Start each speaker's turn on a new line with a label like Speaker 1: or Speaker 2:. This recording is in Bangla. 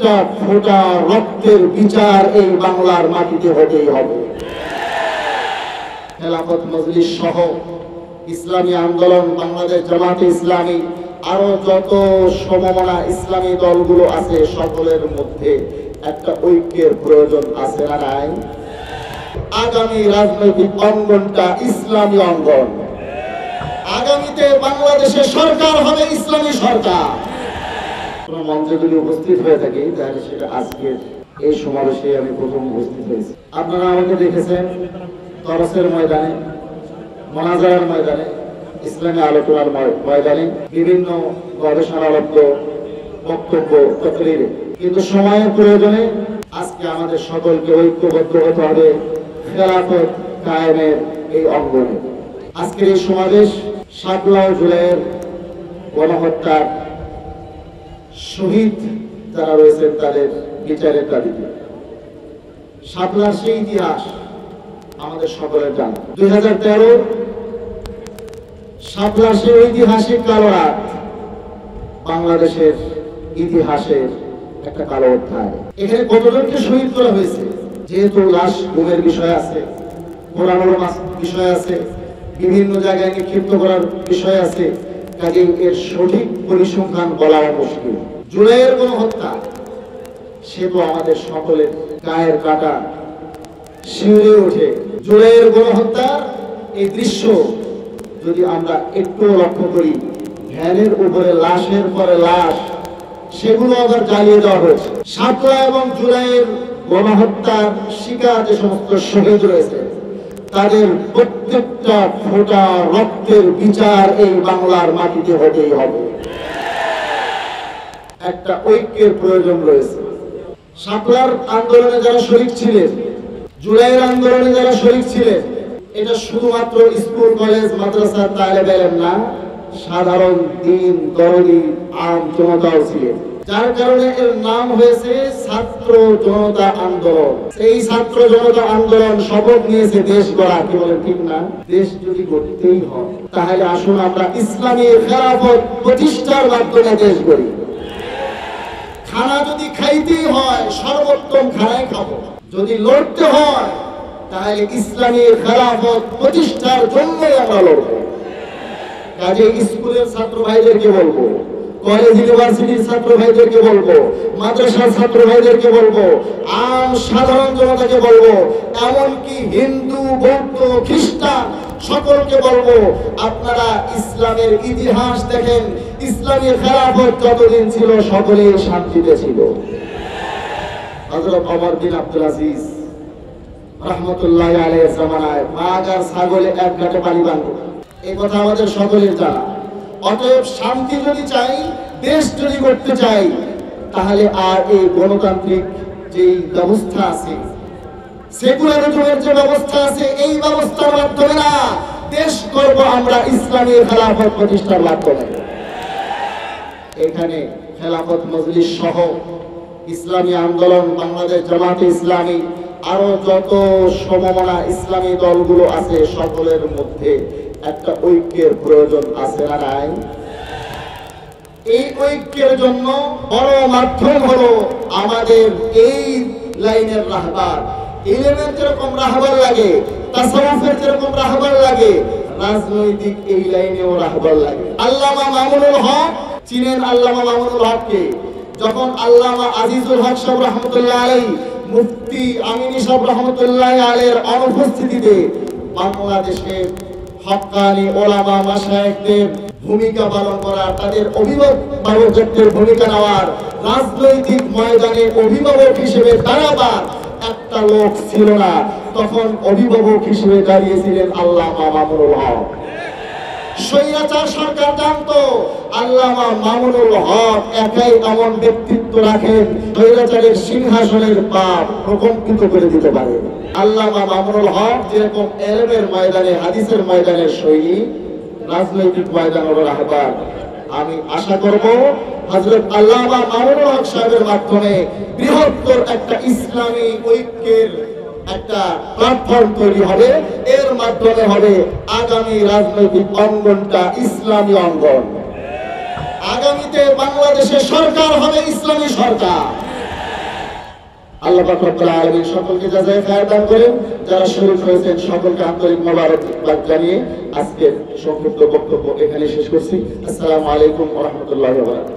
Speaker 1: প্রত্যেকটা ফোঁটা রক্তের বিচার এই বাংলার মাটিতে হতেই হবে। খেলাফত মজলিস সহ ইসলামী আন্দোলন, বাংলাদেশ জামাতে ইসলামী, আরো যত সমমনা ইসলামী দলগুলো আছে সকলের মধ্যে একটা ঐক্যের প্রয়োজন আছে না নাই? আগামী রাজনৈতিক অঙ্গনটা ইসলামী অঙ্গন। আগামীতে বাংলাদেশের সরকার হবে ইসলামী সরকার। কোন মঞ্চে যদি উপস্থিত হয়ে থাকি তাহলে সেটা আজকের এই সমাবেশে আমি প্রথম উপস্থিত হয়েছি। আপনারা আমাকে দেখেছেন তরসের ময়দানে, মোনাজারার ময়দানে, ইসলামী আলোচনার ময়দানে, বিভিন্ন গবেষণালব্ধ বক্তব্য তকরিরে। কিন্তু সময়ের প্রয়োজনে আজকে আমাদের সকলকে ঐক্যবদ্ধ হতে হবে খেলাফত কায়েমের এই অঙ্গনে। আজকের এই সমাবেশ শাপলা জুলাইয়ের গণহত্যার শহীদ যারা রয়েছেন তাদের বিচারের দাবিতে। শাপলার সেই ইতিহাস আমাদের সকলের জানা। 2013 শাপলার সেই ঐতিহাসিক কালো রাত বাংলাদেশের ইতিহাসের একটা কালো অধ্যায়। এখানে কতজনকে শহীদ করা হয়েছে, যেহেতু লাশ গুমের বিষয় আছে, পোড়ানোর বিষয় আছে, বিভিন্ন জায়গায় নিক্ষিপ্ত করার বিষয় আছে, কাজেই এর সঠিক পরিসংখ্যান বলা মুশকিল। জুলাইয়ের গণহত্যা সে তো আমাদের সকলের গায়ের কাটা শিউরে ওঠে। জুলাইয়ের গণহত্যার এই দৃশ্য যদি আমরা একটু লক্ষ্য করি, ভ্যানের উপরে লাশের পরে লাশ, সেগুলো আবার জ্বালিয়ে দেওয়া হয়েছে। শাপলা এবং জুলাইয়ের গণহত্যার শিকার যে সমস্ত শহীদ রয়েছে তাদের প্রত্যেকটা ফোঁটা রক্তের বিচার এই বাংলার মাটিতে হতেই হবে। একটা ঐক্যের প্রয়োজন রয়েছে। শাপলার আন্দোলনে যারা শরীক ছিলেন, জুলাইয়ের আন্দোলনে যারা শরীক ছিলেন, এটা শুধুমাত্র স্কুল কলেজ মাদ্রাসার তালেবে ইলম না, সাধারণ দিন দরদি আম জনতাও ছিলেন, যার কারণে এর নাম হয়েছে ছাত্র জনতা আন্দোলন। এই ছাত্র জনতা আন্দোলন শপথ নিয়েছে দেশ গড়া। কি বলেন, ঠিক না? দেশ যদি গড়তেই হয় তাহলে আসুন আমরা ইসলামী খেলাফত প্রতিষ্ঠার মাধ্যমে দেশ গড়ি। খানা যদি খাইতেই হয় সর্বোত্তম খানাই খাবো, যদি লড়তে হয় তাহলে ইসলামী খেলাফত প্রতিষ্ঠার জন্যই আমরা লড়বো। কাজে স্কুলের ছাত্র ভাইদেরকে বলবো, কলেজ ইউনিভার্সিটির ছাত্র ভাইদেরকে বলবো, মাদ্রাসার ছাত্র ভাইদেরকে বলবো, আম সাধারণ জনতাকে বলবো, এমনকি হিন্দু, বৌদ্ধ, খ্রিস্টান সকলকে বলবো, আপনারা ইসলামের ইতিহাস দেখেন। ইসলামী খেলাফত যতদিন ছিল সকলেই শান্তিতে ছিল। হযরত ওমর বিন আব্দুল আজিজ রাহমাতুল্লাহি আলাইহির জামানায় বাঘ আর ছাগলে এক ঘাটে পানি বাঁধত, এই কথা আমাদের সকলের জানা। অতএব শান্তি যদি চাই, দেশ যদি করতে চাই, তাহলে আর এই গণতান্ত্রিক যে ব্যবস্থা আছে, সেকুলারিজমের যে ব্যবস্থা আছে, এই ব্যবস্থার মাধ্যমে না, দেশ করব আমরা ইসলামী খেলাফত প্রতিষ্ঠার মাধ্যমে। এখানে খেলাফত মজলিস সহ ইসলামী আন্দোলন, বাংলাদেশ জামাতে ইসলামী, আরো যত সমমনা ইসলামী দলগুলো আছে সকলের মধ্যে একটা ঐক্যের প্রয়োজন আছে না নাই? এই ঐক্যের জন্য বড় মাধ্যম হলো আমাদের এই লাইনের রাহবার। ইলমের যেরকম রাহবার লাগে, তাসাউফের যেরকম রাহবার লাগে, রাজনৈতিক এই লাইনেও রাহবার লাগে। আল্লামা মামুনুল হক চিনেন? আল্লামা মামুনুল হককে যখন আল্লামা আজিজুল হক সাহেব রহমতুল্লাহ আলাইহি, মুফতি আমিনী সাহেব রহমতুল্লাহ আলাইহির অনুপস্থিতিতে বাংলাদেশের হক্কানি ওলামা মাশায়েখদের ভূমিকা পালন করার, তাদের অভিভাবকত্বের ভূমিকা নেওয়ার, রাজনৈতিক ময়দানে অভিভাবক হিসেবে দাঁড়াবার একটা লোক ছিল না। তখন অভিভাবক হিসেবে দাঁড়িয়েছিলেন আল্লামা মামুনুল হক। স্বৈরাচার সরকার জানতো আল্লামা মামুনুল হক একাই এমন ব্যক্তিত্ব রাখেন, স্বৈরাচারের সিংহাসনের পাপ প্রকম্পিত করে দিতে পারে। আল্লামা মামুনুল হক যেরকম ইলমের ময়দানে, হাদিসের ময়দানের শৈলী, রাজনৈতিক ময়দানের রাহবার। আমি আশা করব হযরত আল্লামা মামুনুল হক সাহেবের মাধ্যমে বৃহত্তর একটা ইসলামী ঐক্যের একটা প্ল্যাটফর্ম তৈরি হবে। এর মাধ্যমে হবে আগামী রাজনৈতিক অঙ্গনটা ইসলামী অঙ্গন। আগামীতে বাংলাদেশের সরকার হবে ইসলামী সরকার। আল্লাহ পাক রব্বুল আলামিন সকলকে জাযায়ে খায়র দান করেন। যারা শরীক হয়েছেন সকলকে আন্তরিক মোবারকবাদ জানিয়ে আজকের সংক্ষিপ্ত বক্তব্য এখানে শেষ করছি। আসসালামু আলাইকুম ওয়া রাহমাতুল্লাহি ওয়া বারাকাতুহু।